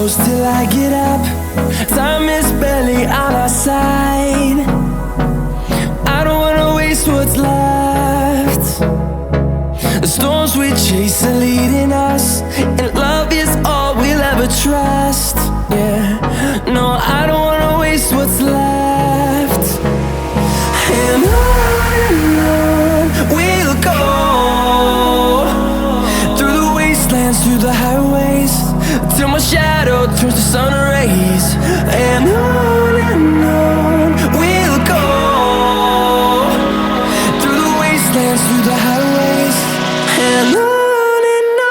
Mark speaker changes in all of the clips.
Speaker 1: close till I get up. Time is barely on our side. I don't wanna waste what's left. The storms we chase are leading us, and love is all we'll ever trust. Yeah, no, I don't wanna waste what's left. And on we'll go, through the wastelands, through the highways, till my shadow turns to sun rays. And on we'll go, through the wastelands, through the highways, and on we'll go.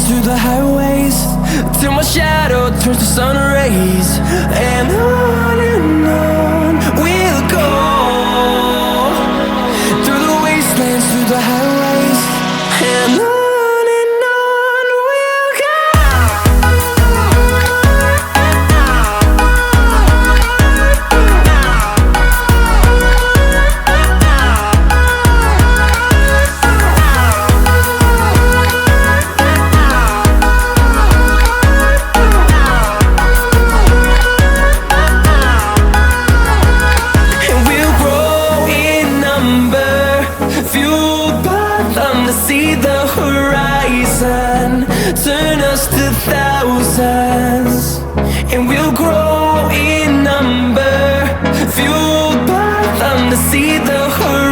Speaker 1: Through the highways, till my shadow turns to sun rays. And on we'll go, through the wastelands, through the highways, and on we'll go. See the horizon, turn us to thousands, and we'll grow in number, fueled by them to see the horizon.